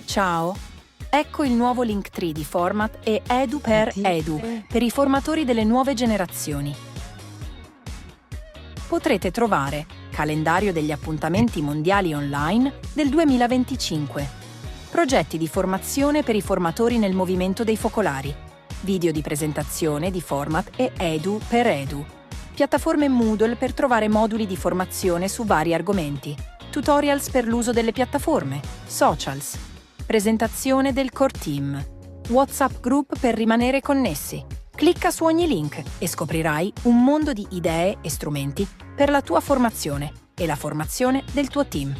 Ciao! Ecco il nuovo Linktree di Format e Edu per i formatori delle nuove generazioni. Potrete trovare calendario degli appuntamenti mondiali online del 2025, progetti di formazione per i formatori nel movimento dei focolari, video di presentazione di Format e Edu, piattaforme Moodle per trovare moduli di formazione su vari argomenti, tutorials per l'uso delle piattaforme, socials, presentazione del core team, WhatsApp group per rimanere connessi. Clicca su ogni link e scoprirai un mondo di idee e strumenti per la tua formazione e la formazione del tuo team.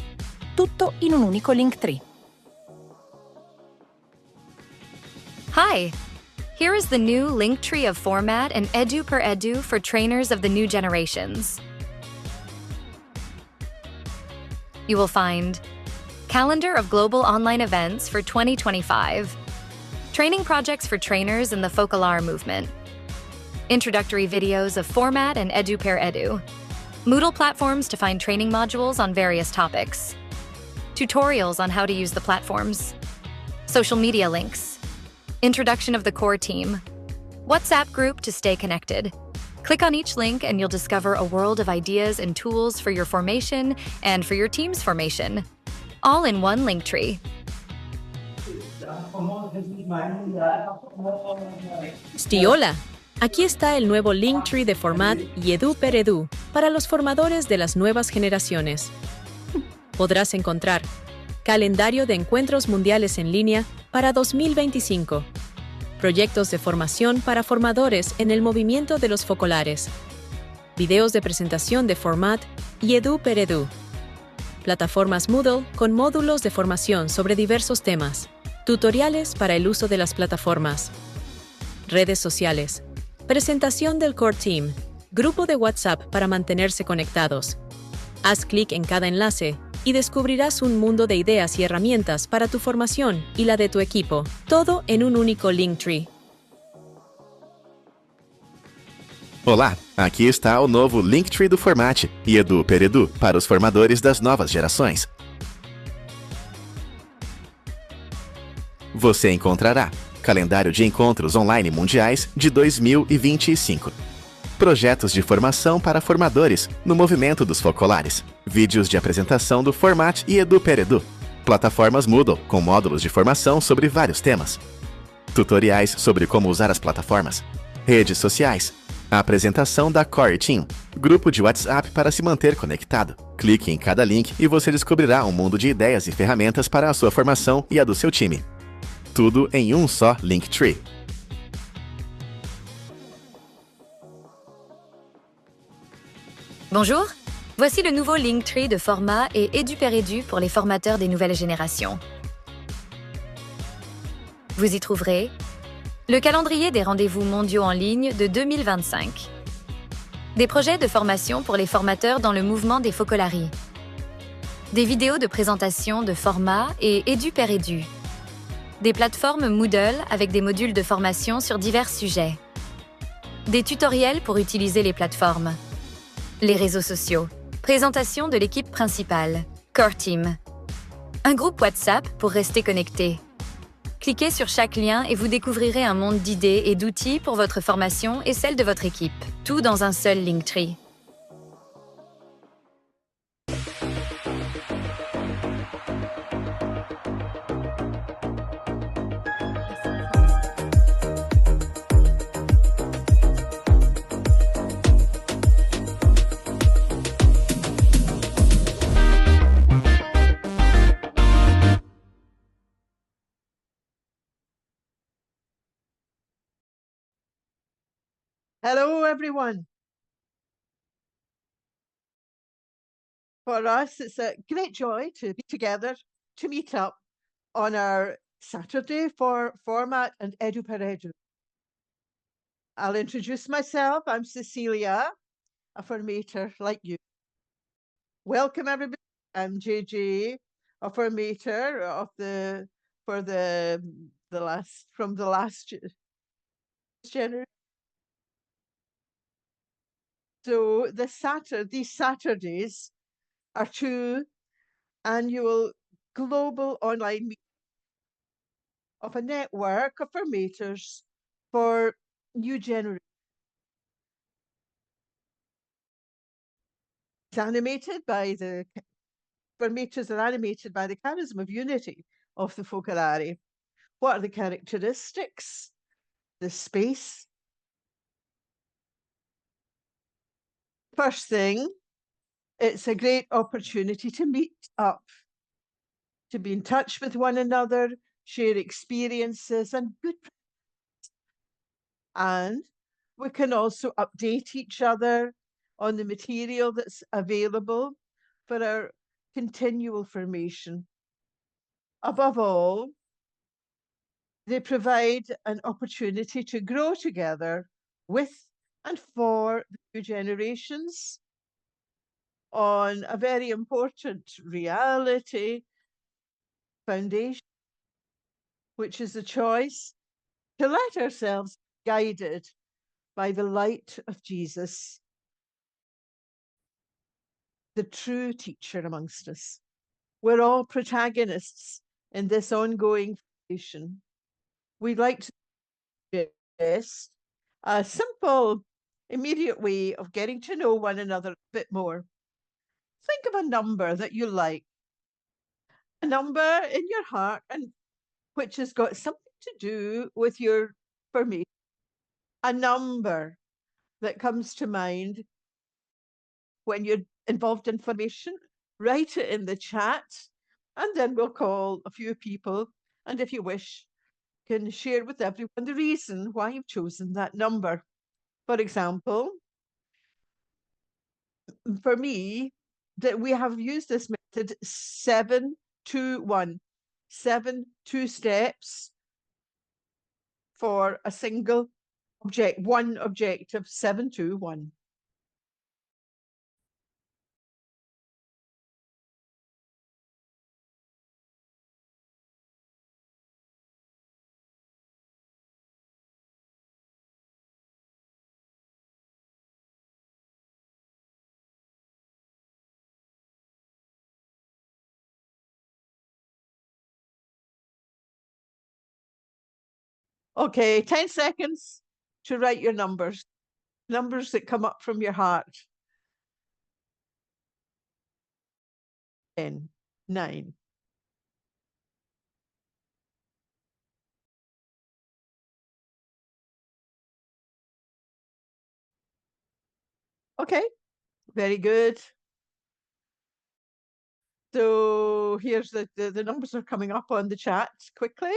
Tutto in un unico Linktree. Hi! Here is the new Linktree of Format and EduXEdu for trainers of the new generations. You will find Calendar of Global Online Events for 2025, Training Projects for Trainers in the Focolare Movement, Introductory videos of Format and EduXEdu, Moodle platforms to find training modules on various topics, tutorials on how to use the platforms, social media links, introduction of the core team, WhatsApp group to stay connected. Click on each link and you'll discover a world of ideas and tools for your formation and for your team's formation, all in one Linktree. Sí, hola. Aquí está el nuevo Linktree de Format y EduXEdu para los formadores de las nuevas generaciones. Podrás encontrar calendario de encuentros mundiales en línea para 2025, proyectos de formación para formadores en el movimiento de los focolares, videos de presentación de Format y EduXEdu, plataformas Moodle con módulos de formación sobre diversos temas, tutoriales para el uso de las plataformas, redes sociales, presentación del core team, grupo de WhatsApp para mantenerse conectados. Haz clic en cada enlace y descubrirás un mundo de ideas y herramientas para tu formación y la de tu equipo, todo en un único Linktree. Olá, aqui está o novo Linktree do Format e EduXEdu para os formadores das novas gerações. Você encontrará calendário de encontros online mundiais de 2025, projetos de formação para formadores no movimento dos focolares, vídeos de apresentação do Format e EduXEdu, plataformas Moodle com módulos de formação sobre vários temas, tutoriais sobre como usar as plataformas, redes sociais, a apresentação da Core Team, grupo de WhatsApp para se manter conectado. Clique em cada link e você descobrirá um mundo de ideias e ferramentas para a sua formação e a do seu time. Tudo em um só Linktree. Bonjour! Voici le nouveau Linktree de Format et EduXEdu pour les formateurs des nouvelles générations. Vous y trouverez le calendrier des rendez-vous mondiaux en ligne de 2025, des projets de formation pour les formateurs dans le mouvement des focolaries, des vidéos de présentation de Format et EduXEdu, des plateformes Moodle avec des modules de formation sur divers sujets, des tutoriels pour utiliser les plateformes, les réseaux sociaux, présentation de l'équipe principale, Core Team, un groupe WhatsApp pour rester connecté. Cliquez sur chaque lien et vous découvrirez un monde d'idées et d'outils pour votre formation et celle de votre équipe, tout dans un seul Linktree. Hello, everyone. For us, it's a great joy to be together, to meet up on our Saturday for Format and EduXEdu. I'll introduce myself. I'm Cecilia, a formator like you. Welcome, everybody. I'm JJ, a formator from the last generation. So these Saturdays are two annual global online meetings of a network of formators for new generations. Formators are animated by the charism of unity of the Focolari. What are the characteristics? The space. First thing, it's a great opportunity to meet up, to be in touch with one another, share experiences and good. And we can also update each other on the material that's available for our continual formation. Above all, they provide an opportunity to grow together with and for the new generations on a very important reality foundation, which is the choice to let ourselves be guided by the light of Jesus, the true teacher amongst us. We're all protagonists in this ongoing foundation. We'd like to suggest a simple, immediate way of getting to know one another a bit more. Think of a number that you like, a number in your heart, and which has got something to do with your formation. A number that comes to mind when you're involved in formation, write it in the chat, and then we'll call a few people. And if you wish, can share with everyone the reason why you've chosen that number. For example, for me, that we have used this method 7-2-1, 2 steps for a single object, one objective, 7-2-1. Okay, 10 seconds to write your numbers that come up from your heart. 10, 9. Okay, very good. So here's the numbers are coming up on the chat quickly.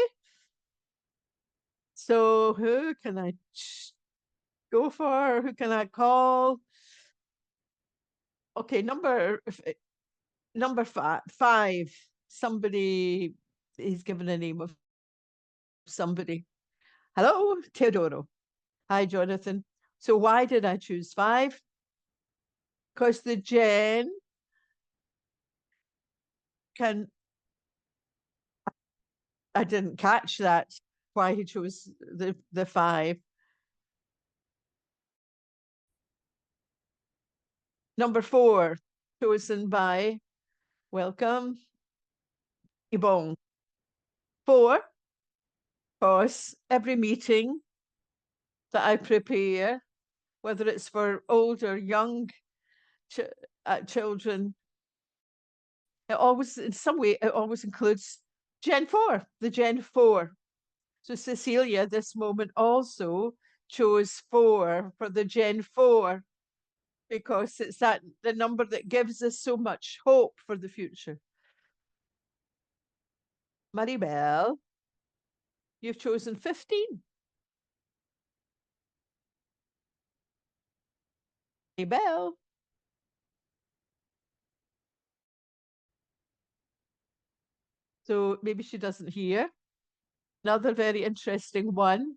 So who can I go for? Who can I call? Okay, number five. Somebody is given a name of somebody. Hello, Teodoro. Hi, Jonathan. So why did I choose 5? Because the gen can, I didn't catch that, why he chose the 5. Number 4, chosen by, welcome, Yvonne. 4, because every meeting that I prepare, whether it's for old or young children, it always, in some way, it always includes Gen 4, the Gen 4. So Cecilia, this moment also chose 4 for the Gen 4, because it's the number that gives us so much hope for the future. Maribel, you've chosen 15. Maribel. So maybe she doesn't hear. Another very interesting one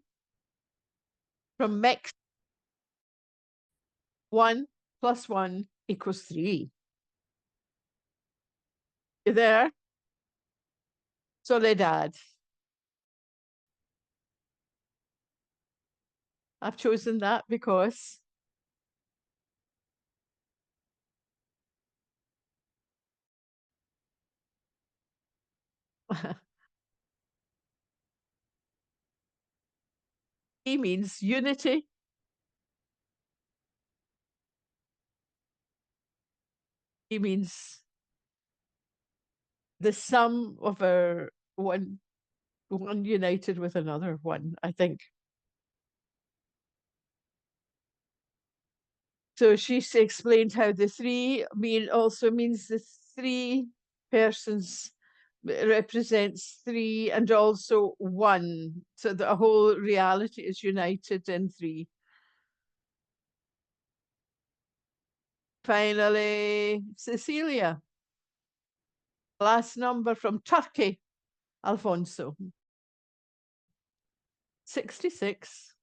from Mex. 1 + 1 = 3. You there? Soledad. I've chosen that because E means unity. E means the sum of our one united with another one, I think. So she explained how the three also means the three persons represents three and also one. So the whole reality is united in three. Finally, Cecilia. Last number from Turkey, Alfonso. 66.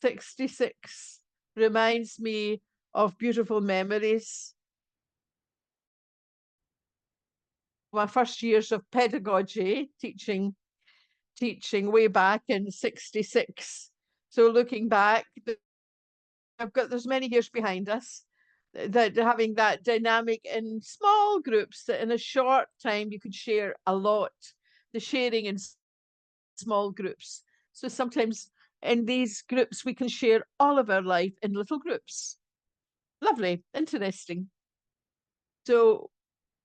66 reminds me of beautiful memories. My first years of pedagogy, teaching way back in 66. So looking back, there's many years behind us that having that dynamic in small groups that in a short time you could share a lot, the sharing in small groups. So sometimes in these groups, we can share all of our life in little groups. Lovely, interesting. So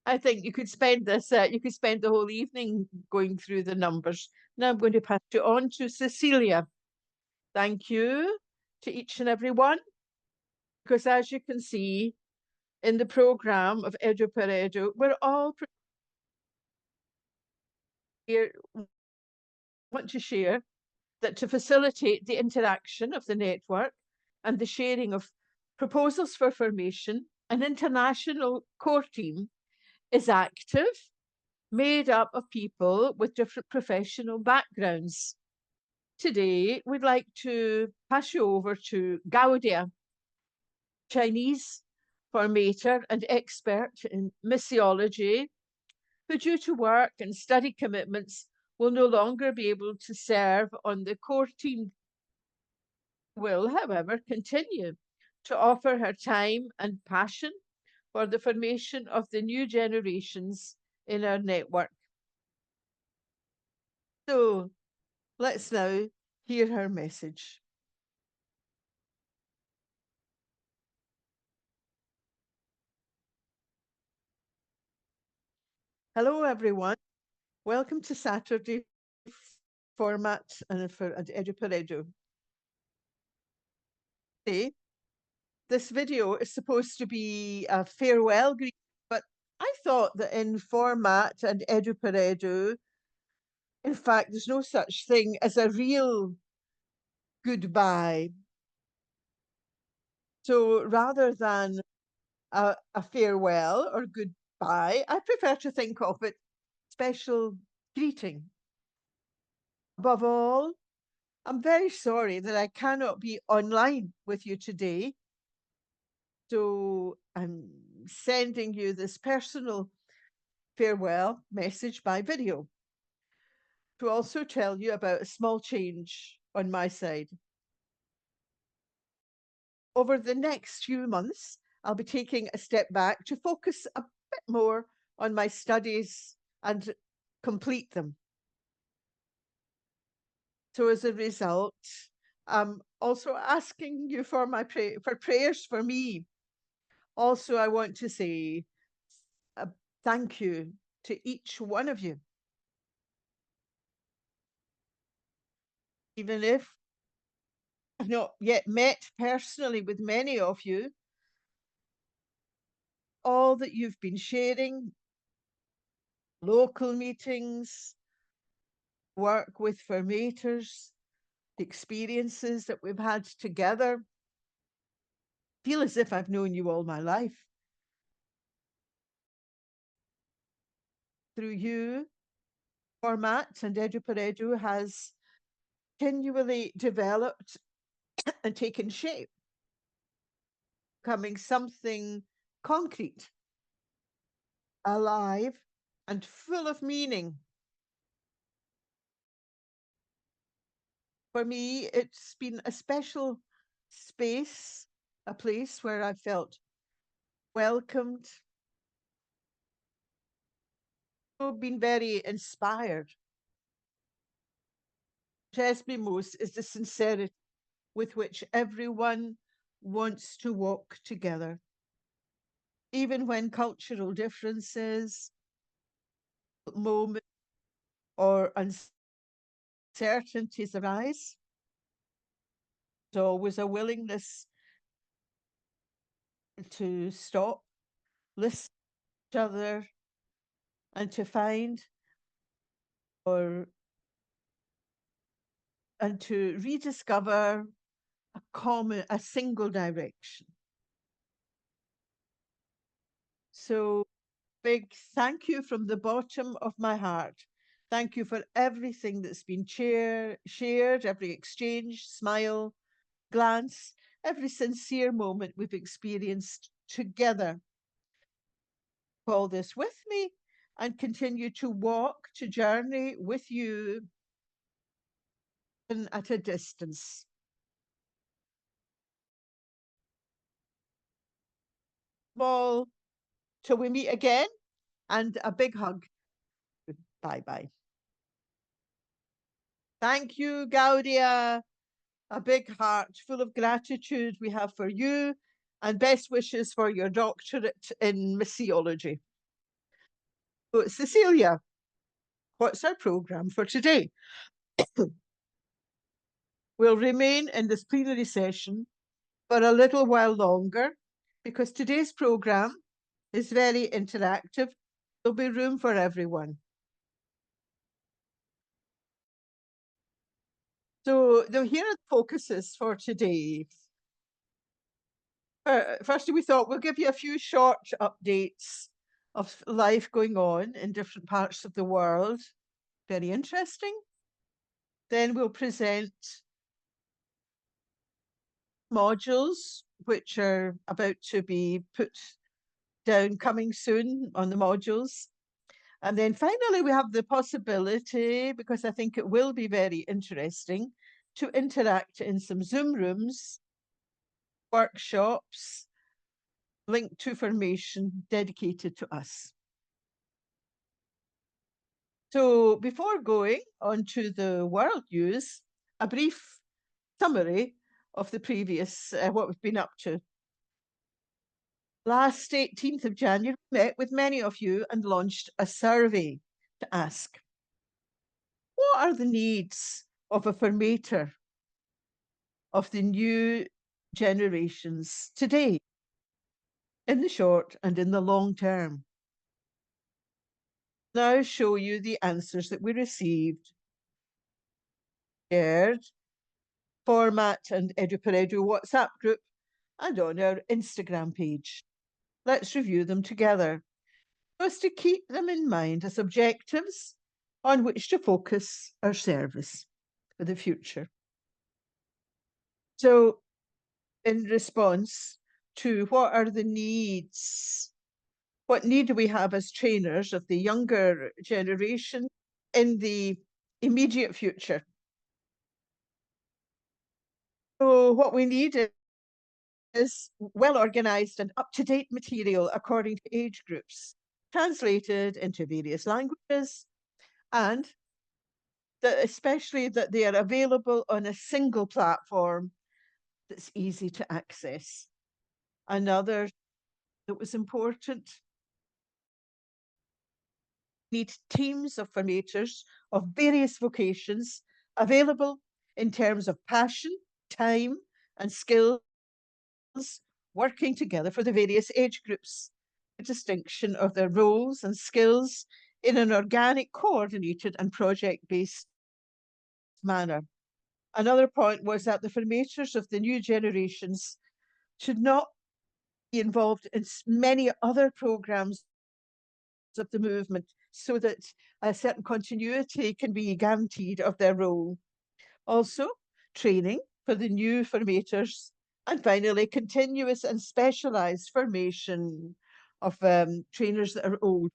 I think you could spend the whole evening going through the numbers. Now I'm going to pass you on to Cecilia. Thank you to each and every one, because as you can see in the program of EduXEdu, we're all here, want to share that to facilitate the interaction of the network and the sharing of proposals for formation, an international core team is active, made up of people with different professional backgrounds. Today, we'd like to pass you over to Gaudia, Chinese formator and expert in missiology, who due to work and study commitments will no longer be able to serve on the core team, will, however, continue to offer her time and passion for the formation of the new generations in our network. So let's now hear her message. Hello, everyone. Welcome to Saturday Format and EduXEdu. Today, this video is supposed to be a farewell greeting, but I thought that in Format and EduXEdu, in fact, there's no such thing as a real goodbye. So rather than a farewell or goodbye, I prefer to think of it special greeting. Above all, I'm very sorry that I cannot be online with you today. So I'm sending you this personal farewell message by video to also tell you about a small change on my side. Over the next few months, I'll be taking a step back to focus a bit more on my studies and complete them. So as a result, I'm also asking you for for prayers for me. Also, I want to say a thank you to each one of you. Even if I've not yet met personally with many of you, all that you've been sharing, local meetings, work with formators, the experiences that we've had together, feel as if I've known you all my life. Through you, Format and EduXEdu has continually developed and taken shape, becoming something concrete, alive, and full of meaning. For me, it's been a special space, a place where I felt welcomed, been very inspired. impressed me most is the sincerity with which everyone wants to walk together. Even when cultural differences, moments, or uncertainties arise, there's always a willingness to stop, listen to each other, and to find and to rediscover a single direction. So big thank you from the bottom of my heart. Thank you for everything that's been shared, every exchange, smile, glance, every sincere moment we've experienced together. Call this with me and continue to walk, to journey with you at a distance. Well, till we meet again, and a big hug. Bye-bye. Thank you, Gaudia. A big heart full of gratitude we have for you, and best wishes for your doctorate in missiology. So, Cecilia, what's our programme for today? We'll remain in this plenary session for a little while longer because today's programme is very interactive. There'll be room for everyone. So here are the focuses for today. Firstly, we thought we'll give you a few short updates of life going on in different parts of the world. Very interesting. Then we'll present modules which are about to be put down coming soon on the modules. And then finally, we have the possibility, because I think it will be very interesting, to interact in some Zoom rooms, workshops, linked to formation dedicated to us. So before going on to the world news, a brief summary of the previous, what we've been up to. Last 18th of January, we met with many of you and launched a survey to ask, what are the needs of a formator of the new generations today, in the short and in the long term? Now show you the answers that we received, shared, FormaT&EduXEdu WhatsApp group, and on our Instagram page. Let's review them together, so as to keep them in mind as objectives on which to focus our service for the future. So, in response to what are the needs, what need do we have as trainers of the younger generation in the immediate future? So what we need is well-organized and up-to-date material according to age groups, translated into various languages, and especially that they are available on a single platform that's easy to access. Another that was important, need teams of formators of various vocations available in terms of passion, time, and skills, working together for the various age groups, the distinction of their roles and skills in an organic, coordinated, and project-based manner. Another point was that the formators of the new generations should not be involved in many other programs of the movement, so that a certain continuity can be guaranteed of their role. Also, training for the new formators, and finally, continuous and specialized formation of trainers that are old,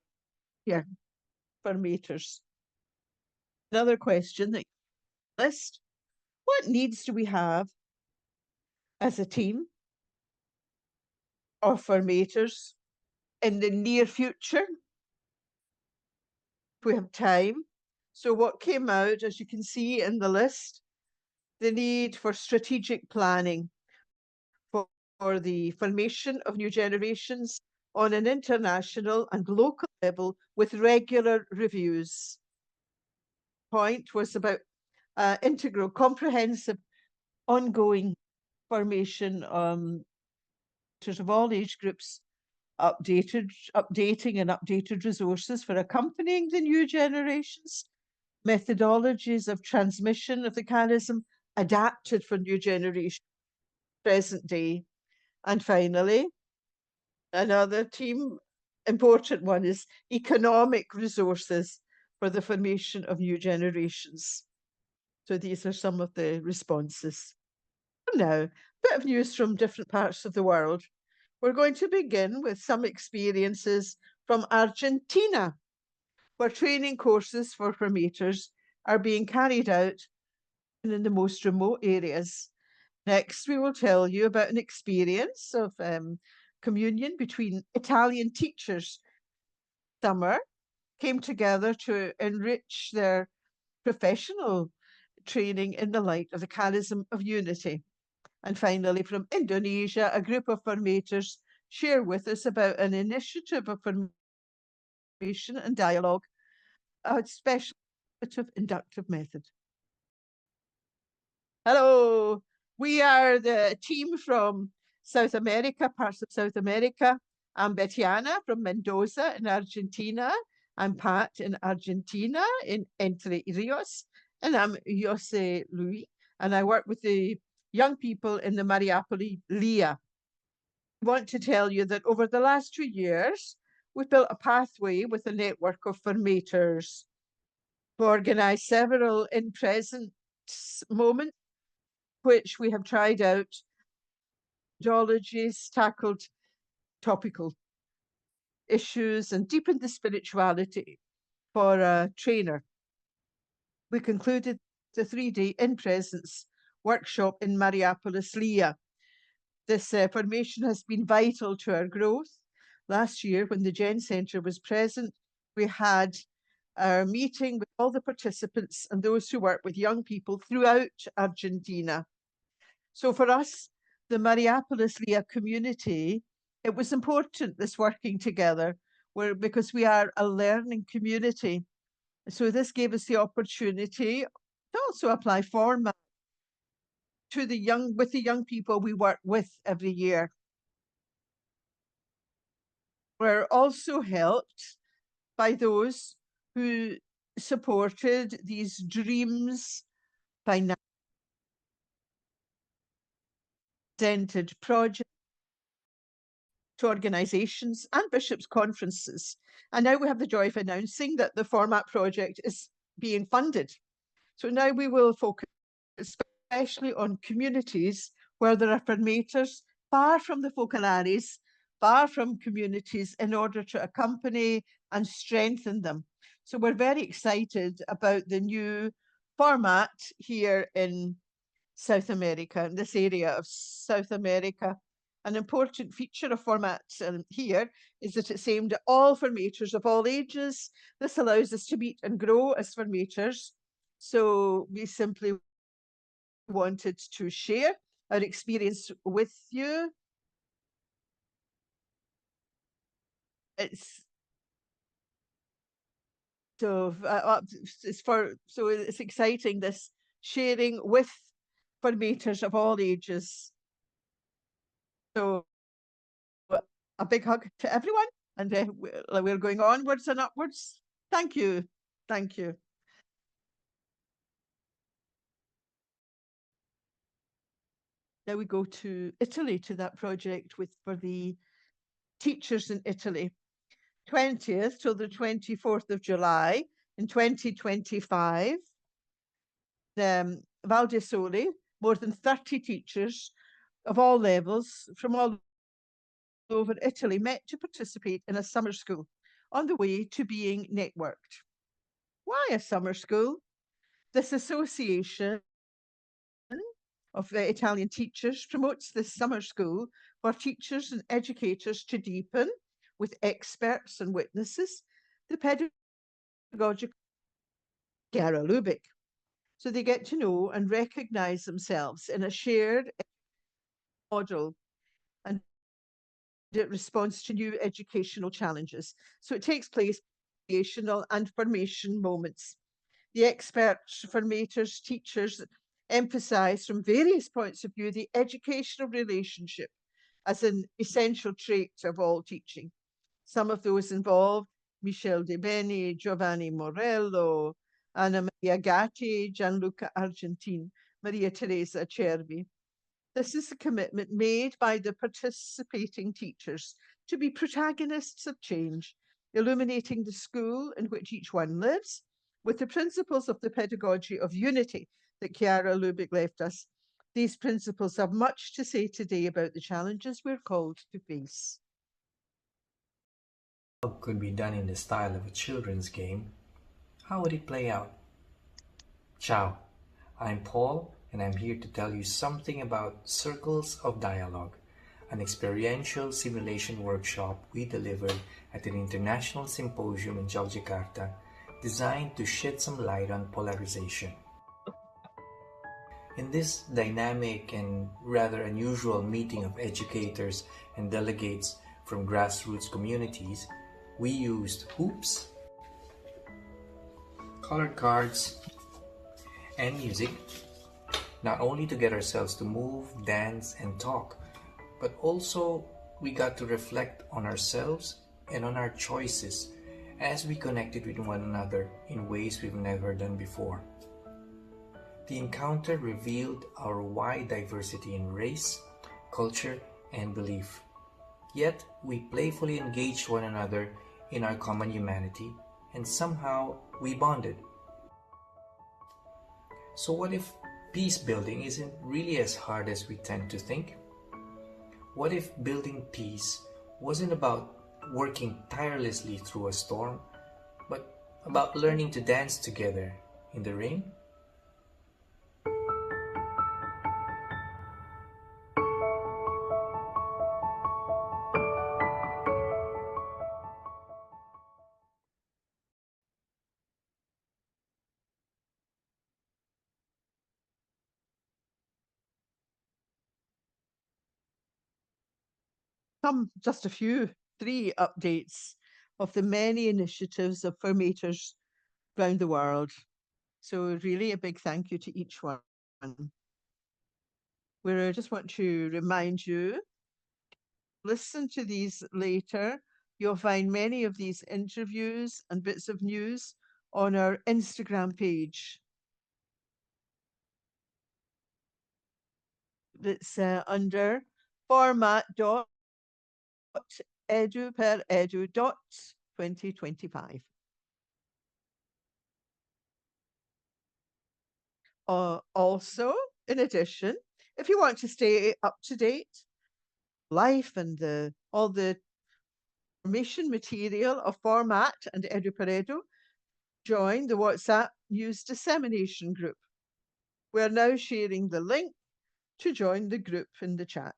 formators. Another question that you list, what needs do we have as a team of formators in the near future? If we have time, So what came out, as you can see in the list, the need for strategic planning for the formation of new generations on an international and local level with regular reviews. Point was about integral, comprehensive, ongoing formation of all age groups, updating and updated resources for accompanying the new generations, methodologies of transmission of the charism adapted for new generation, present day. And finally, another important one is economic resources for the formation of new generations. So these are some of the responses. Now, a bit of news from different parts of the world. We're going to begin with some experiences from Argentina, where training courses for formators are being carried out in the most remote areas. Next, we will tell you about an experience of communion between Italian teachers. Summer came together to enrich their professional training in the light of the charism of unity. And finally, from Indonesia, a group of formators share with us about an initiative of formation and dialogue, a special inductive method. Hello, we are the team from South America, parts of South America. I'm Betiana from Mendoza in Argentina. I'm Pat in Argentina, in Entre Rios, and I'm Jose Luis, and I work with the young people in the Mariapoli LIA. I want to tell you that over the last 2 years, we've built a pathway with a network of formators. We organised several in-present moments, which we have tried out methodologies, tackled topical issues, and deepened the spirituality for a trainer. We concluded the 3-day in-presence workshop in Mariapolis LIA. This formation has been vital to our growth. Last year, when the Gen Centre was present, we had our meeting with all the participants and those who work with young people throughout Argentina. So for us, the Mariapolis LIA community, it was important, this working together, because we are a learning community. So this gave us the opportunity to also apply FormaT to with the young people we work with every year. We're also helped by those who supported these dreams financially presented projects to organisations and bishops' conferences. And now we have the joy of announcing that the FormaT project is being funded. So now we will focus especially on communities where there are formators far from the focalares, far from communities, in order to accompany and strengthen them. So we're very excited about the new FormaT here in South America, in this area of South America. An important feature of FormaT here is that it's aimed at all formators of all ages. This allows us to meet and grow as formators. So we simply wanted to share our experience with you. It's it's exciting, this sharing with formators of all ages. So a big hug to everyone, and we're going onwards and upwards. Thank you. Thank you. Now we go to Italy, to that project for the teachers in Italy. 20th till the 24th of July in 2025, Val di Sole, more than 30 teachers of all levels from all over Italy met to participate in a summer school on the way to being networked. Why a summer school? This association of Italian teachers promotes this summer school for teachers and educators to deepen, with experts and witnesses, the pedagogical Chiara Lubick. So they get to know and recognize themselves in a shared model, and it responds to new educational challenges. So it takes place creational and formation moments. The experts, formators, teachers emphasize from various points of view the educational relationship as an essential trait of all teaching. Some of those involved Michel De Beni, Giovanni Morello, Anna Maria Gatti, Gianluca Argentine, Maria Teresa Cervi. This is a commitment made by the participating teachers to be protagonists of change, illuminating the school in which each one lives with the principles of the pedagogy of unity that Chiara Lubick left us. These principles have much to say today about the challenges we're called to face. Could be done in the style of a children's game, how would it play out? Ciao, I'm Paul, and I'm here to tell you something about Circles of Dialogue, an experiential simulation workshop we delivered at an international symposium in Yogyakarta, designed to shed some light on polarization. In this dynamic and rather unusual meeting of educators and delegates from grassroots communities, we used hoops, colored cards, and music, not only to get ourselves to move, dance, and talk, but also we got to reflect on ourselves and on our choices as we connected with one another in ways we've never done before. The encounter revealed our wide diversity in race, culture, and belief. Yet we playfully engaged one another in our common humanity, and somehow we bonded. So what if peace building isn't really as hard as we tend to think? What if building peace wasn't about working tirelessly through a storm, but about learning to dance together in the rain? Just a few, 3 updates of the many initiatives of formators around the world. So really a big thank you to each one. I just want to remind you, listen to these later. You'll find many of these interviews and bits of news on our Instagram page. It's under FormaT&EduXEdu.2025. Also, in addition, if you want to stay up to date, life and all the information material of FormaT and EduXEdu, join the WhatsApp News Dissemination Group. We're now sharing the link to join the group in the chat.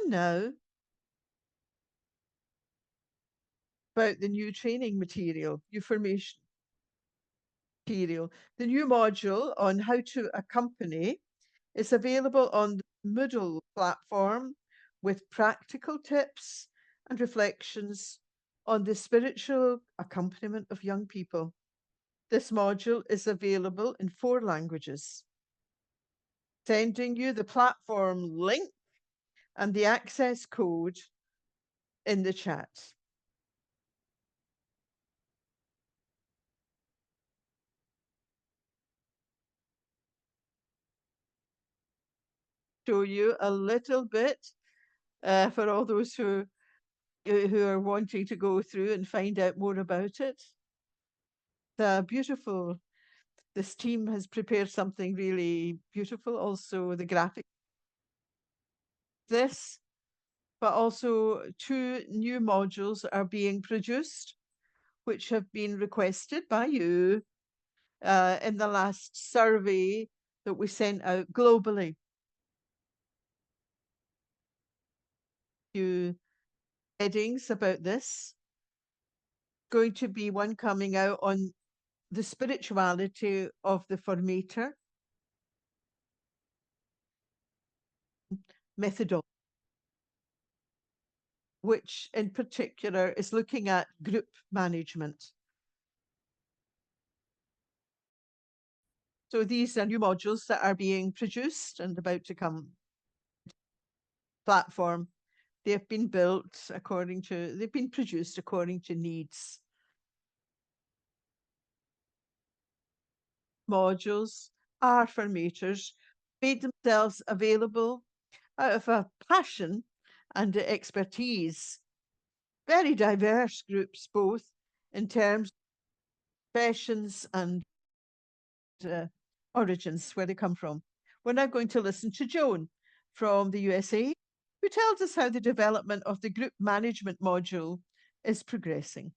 And now, about the new training material, new formation material. The new module on how to accompany is available on the Moodle platform with practical tips and reflections on the spiritual accompaniment of young people. This module is available in 4 languages. Sending you the platform link and the access code in the chat. Show you a little bit for all those who are wanting to go through and find out more about it. Beautiful. This team has prepared something really beautiful. Also, the graphic. This, but also 2 new modules are being produced, which have been requested by you in the last survey that we sent out globally. Few headings about this. going to be one coming out on the spirituality of the formator methodology, which in particular is looking at group management. So these are new modules that are being produced and about to come platform. They have been built they've been produced according to needs. Modules are formators made themselves available out of a passion and expertise. Very diverse groups, both in terms of professions and origins, where they come from. We're now going to listen to Joan from the USA, who tells us how the development of the group management module is progressing.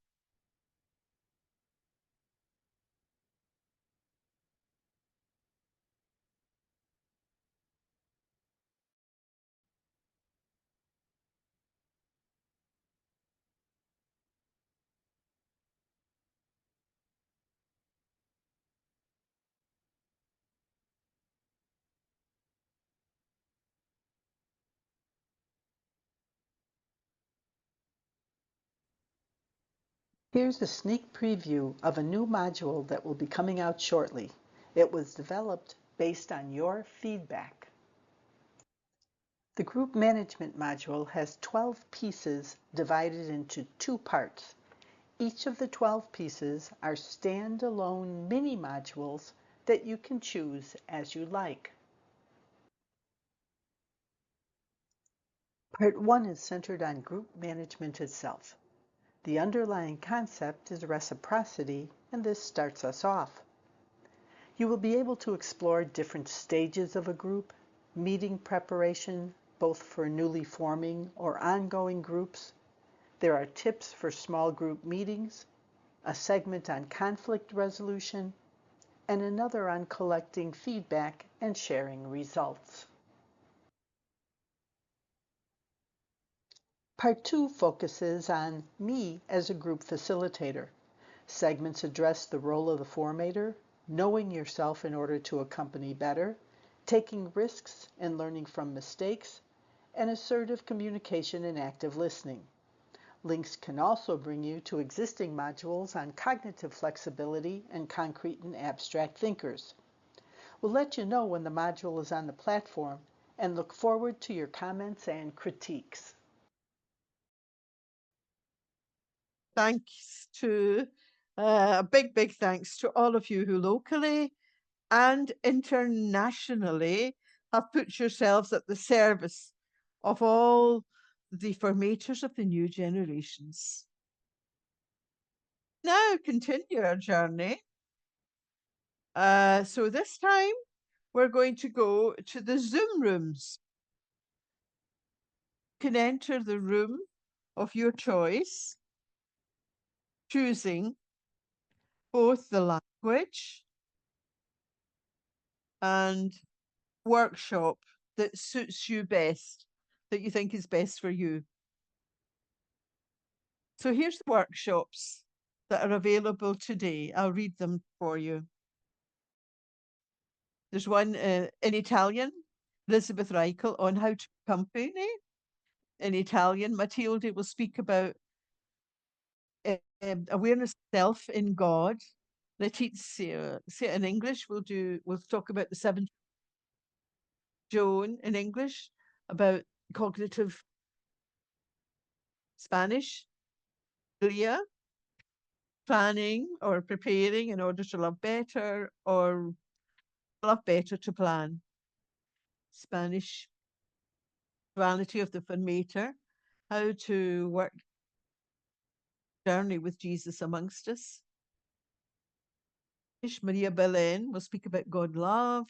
Here's a sneak preview of a new module that will be coming out shortly. It was developed based on your feedback. The group management module has 12 pieces divided into 2 parts. Each of the 12 pieces are standalone mini modules that you can choose as you like. Part 1 is centered on group management itself. The underlying concept is reciprocity, and this starts us off. You will be able to explore different stages of a group, meeting preparation, both for newly forming or ongoing groups. There are tips for small group meetings, a segment on conflict resolution, and another on collecting feedback and sharing results. Part 2 focuses on me as a group facilitator. Segments address the role of the formator, knowing yourself in order to accompany better, taking risks and learning from mistakes, and assertive communication and active listening. Links can also bring you to existing modules on cognitive flexibility and concrete and abstract thinkers. We'll let you know when the module is on the platform and look forward to your comments and critiques. Thanks to a big thanks to all of you who locally and internationally have put yourselves at the service of all the formators of the new generations. Now continue our journey. So this time we're going to go to the Zoom rooms. You can enter the room of your choice, choosing both the language and workshop that suits you best, that you think is best for you. So here's the workshops that are available today. I'll read them for you. There's one in Italian, Elizabeth Reichel, on how to accompany. In Italian, Matilde will speak about awareness of self in God. Letizia in English we'll talk about the 7. Joan in English about cognitive Spanish. Leah, planning or preparing in order to love better, or love better to plan. Spanish, duality of the formator, how to work journey with Jesus amongst us. Maria Belen will speak about God love.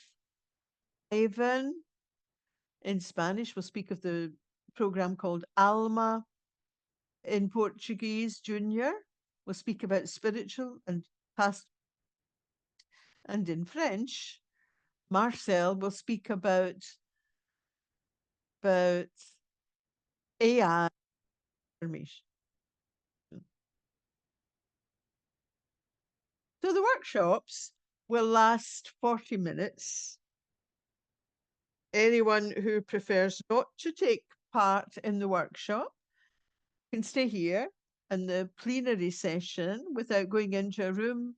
Ivan in Spanish will speak of the program called Alma. In Portuguese, Junior will speak about spiritual and past. And in French, Marcel will speak about AI information. So the workshops will last 40 minutes. Anyone who prefers not to take part in the workshop can stay here in the plenary session without going into a room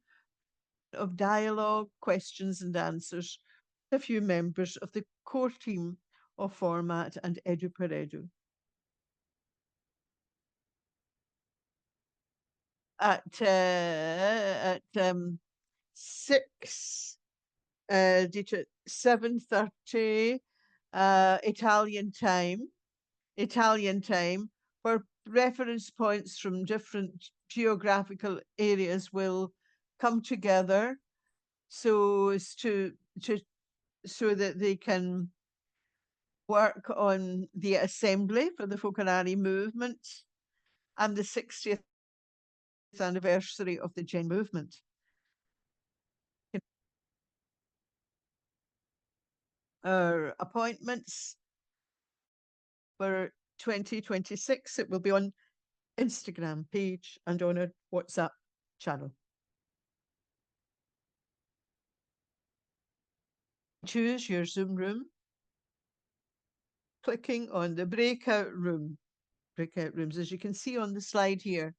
of dialogue, questions and answers with a few members of the core team of Format and EduXEdu. At 7:30 Italian time, where reference points from different geographical areas will come together so as so that they can work on the assembly for the Focolari movement and the 60th anniversary of the Gen movement. Our appointments for 2026, it will be on Instagram page and on a WhatsApp channel. Choose your Zoom room, clicking on the breakout rooms, as you can see on the slide here.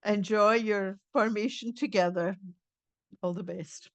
Enjoy your formation together. All the best.